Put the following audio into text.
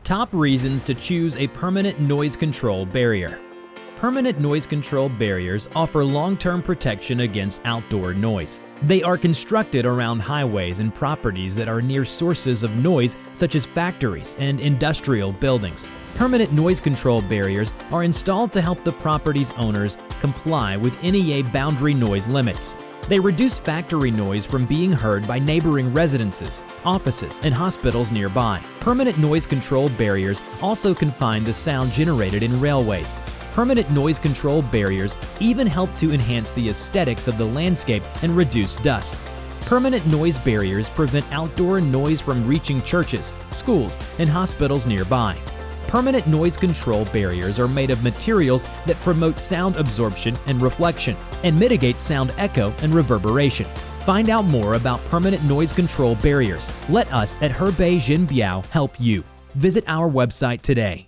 Top reasons to choose a permanent noise control barrier. Permanent noise control barriers offer long-term protection against outdoor noise. They are constructed around highways and properties that are near sources of noise such as factories and industrial buildings. Permanent noise control barriers are installed to help the property's owners comply with NEA Boundary Noise Limits. They reduce factory noise from being heard by neighboring residences, offices, and hospitals nearby. Permanent noise control barriers also confine the sound generated in railways. Permanent noise control barriers even help to enhance the aesthetics of the landscape and reduce dust. Permanent noise barriers prevent outdoor noise from reaching churches, schools, and hospitals nearby. Permanent noise control barriers are made of materials that promote sound absorption and reflection, and mitigate sound echo and reverberation. Find out more about permanent noise control barriers. Let us at Hebei Jinbiao help you. Visit our website today.